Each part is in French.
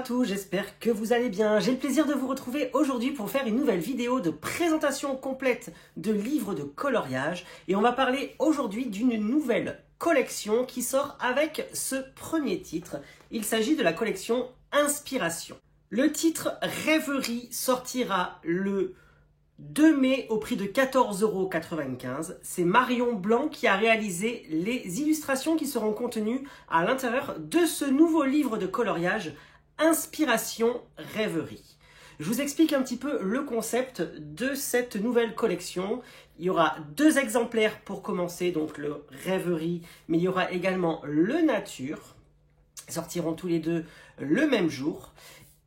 tous, j'espère que vous allez bien. J'ai le plaisir de vous retrouver aujourd'hui pour faire une nouvelle vidéo de présentation complète de livres de coloriage. Et on va parler aujourd'hui d'une nouvelle collection qui sort avec ce premier titre. Il s'agit de la collection Inspiration. Le titre Rêverie sortira le 2 mai au prix de 14,95 €. C'est Marion Blanc qui a réalisé les illustrations qui seront contenues à l'intérieur de ce nouveau livre de coloriage Inspiration Rêverie. Je vous explique un petit peu le concept de cette nouvelle collection. Il y aura 2 exemplaires pour commencer, donc le Rêverie, mais il y aura également le Nature. Ils sortiront tous les deux le même jour.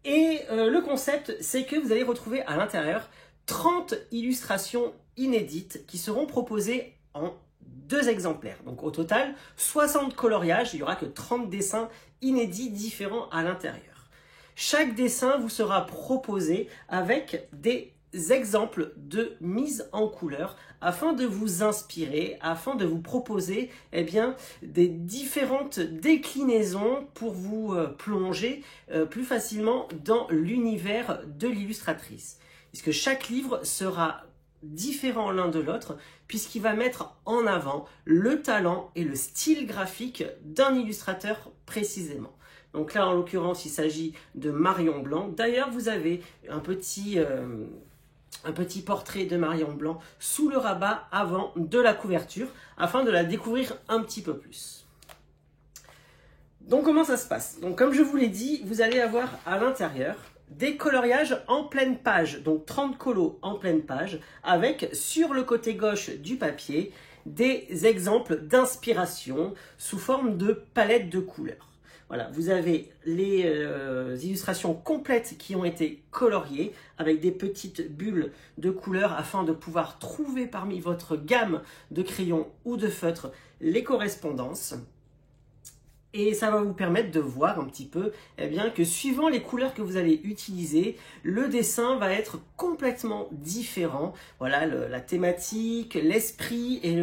Et le concept, c'est que vous allez retrouver à l'intérieur 30 illustrations inédites qui seront proposées en 2 exemplaires. Donc au total, 60 coloriages, il n'y aura que 30 dessins inédits différents à l'intérieur. Chaque dessin vous sera proposé avec des exemples de mise en couleur afin de vous inspirer, afin de vous proposer des différentes déclinaisons pour vous plonger plus facilement dans l'univers de l'illustratrice. Puisque chaque livre sera différent l'un de l'autre, puisqu'il va mettre en avant le talent et le style graphique d'un illustrateur précisément. Donc là, en l'occurrence, il s'agit de Marion Blanc. D'ailleurs, vous avez un petit portrait de Marion Blanc sous le rabat avant de la couverture, afin de la découvrir un petit peu plus. Donc comment ça se passe? Donc comme je vous l'ai dit, vous allez avoir à l'intérieur des coloriages en pleine page, donc 30 colos en pleine page, avec sur le côté gauche du papier des exemples d'inspiration sous forme de palette de couleurs. Voilà, vous avez les illustrations complètes qui ont été coloriées avec des petites bulles de couleurs afin de pouvoir trouver parmi votre gamme de crayons ou de feutres les correspondances. Et ça va vous permettre de voir un petit peu que suivant les couleurs que vous allez utiliser, le dessin va être complètement différent. Voilà, la thématique, l'esprit et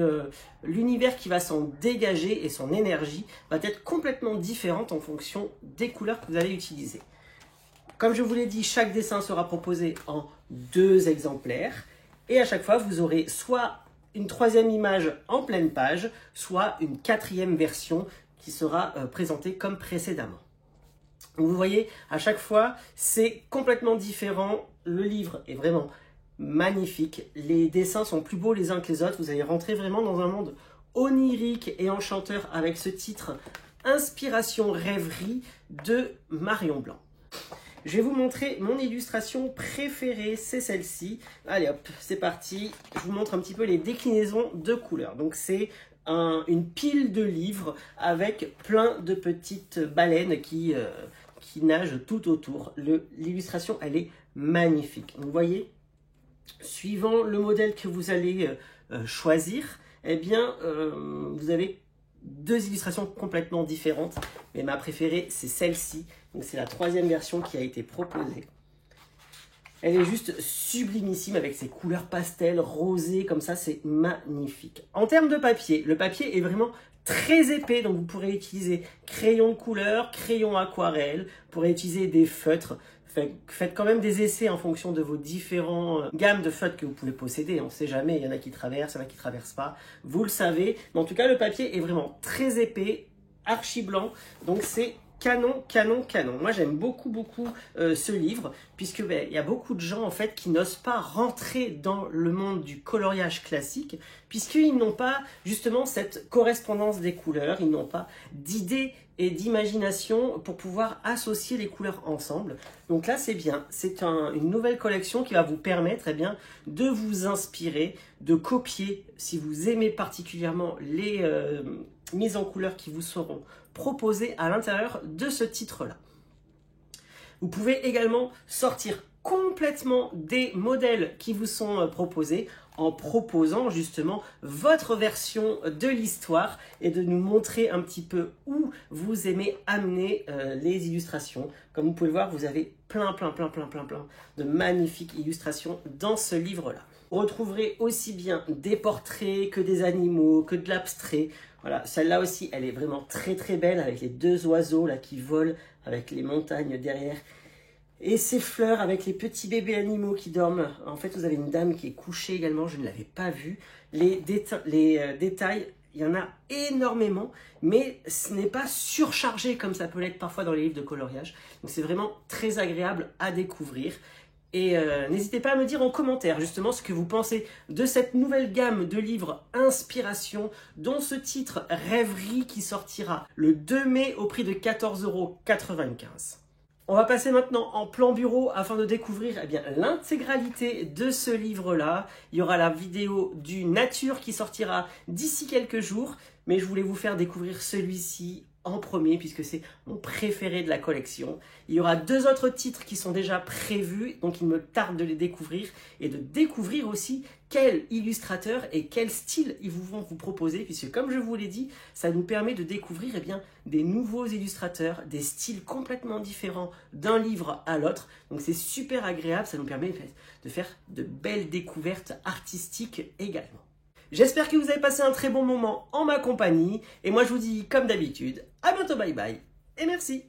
l'univers qui va s'en dégager et son énergie va être complètement différente en fonction des couleurs que vous allez utiliser. Comme je vous l'ai dit, chaque dessin sera proposé en 2 exemplaires et à chaque fois vous aurez soit une 3e image en pleine page, soit une 4e version qui sera présenté comme précédemment. Vous voyez, à chaque fois, c'est complètement différent. Le livre est vraiment magnifique. Les dessins sont plus beaux les uns que les autres. Vous allez rentrer vraiment dans un monde onirique et enchanteur avec ce titre Inspiration Rêverie de Marion Blanc. Je vais vous montrer mon illustration préférée, c'est celle-ci. Allez hop, c'est parti. Je vous montre un petit peu les déclinaisons de couleurs. Donc c'est une pile de livres avec plein de petites baleines qui nagent tout autour. L'illustration, elle est magnifique. Vous voyez, suivant le modèle que vous allez choisir, vous avez 2 illustrations complètement différentes. Mais ma préférée, c'est celle-ci. Donc c'est la 3e version qui a été proposée. Elle est juste sublimissime avec ses couleurs pastel, rosées, comme ça, c'est magnifique. En termes de papier, le papier est vraiment très épais, donc vous pourrez utiliser crayon de couleur, crayon aquarelle, vous pourrez utiliser des feutres. Faites quand même des essais en fonction de vos différentes gammes de feutres que vous pouvez posséder. On ne sait jamais, il y en a qui traversent, il y en a qui ne traversent pas. Vous le savez, mais en tout cas, le papier est vraiment très épais, archi blanc, donc c'est canon, canon, canon. Moi, j'aime beaucoup ce livre, puisque il y a beaucoup de gens en fait qui n'osent pas rentrer dans le monde du coloriage classique, puisqu'ils n'ont pas justement cette correspondance des couleurs, ils n'ont pas d'idées et d'imagination pour pouvoir associer les couleurs ensemble. Donc là, c'est bien. C'est une nouvelle collection qui va vous permettre de vous inspirer, de copier, si vous aimez particulièrement les mises en couleur qui vous seront proposées à l'intérieur de ce titre-là. Vous pouvez également sortir complètement des modèles qui vous sont proposés en proposant justement votre version de l'histoire et de nous montrer un petit peu où vous aimez amener les illustrations. Comme vous pouvez le voir, vous avez plein de magnifiques illustrations dans ce livre-là. Vous retrouverez aussi bien des portraits que des animaux, que de l'abstrait. Voilà, celle-là aussi, elle est vraiment très très belle avec les deux oiseaux là qui volent avec les montagnes derrière. Et ces fleurs avec les petits bébés animaux qui dorment. En fait, vous avez une dame qui est couchée également, je ne l'avais pas vue. Les détails, il y en a énormément, mais ce n'est pas surchargé comme ça peut l'être parfois dans les livres de coloriage. Donc c'est vraiment très agréable à découvrir. Et n'hésitez pas à me dire en commentaire justement ce que vous pensez de cette nouvelle gamme de livres Inspiration, dont ce titre Rêverie qui sortira le 2 mai au prix de 14,95 €. On va passer maintenant en plan bureau afin de découvrir l'intégralité de ce livre-là. Il y aura la vidéo du Nature qui sortira d'ici quelques jours, mais je voulais vous faire découvrir celui-ci en premier puisque c'est mon préféré de la collection. Il y aura 2 autres titres qui sont déjà prévus, donc il me tarde de les découvrir et de découvrir aussi quel illustrateur et quel style ils vont vous proposer, puisque comme je vous l'ai dit, ça nous permet de découvrir des nouveaux illustrateurs, des styles complètement différents d'un livre à l'autre. Donc c'est super agréable, ça nous permet de faire de belles découvertes artistiques également. J'espère que vous avez passé un très bon moment en ma compagnie. Et moi, je vous dis, comme d'habitude, à bientôt, bye bye. Et merci.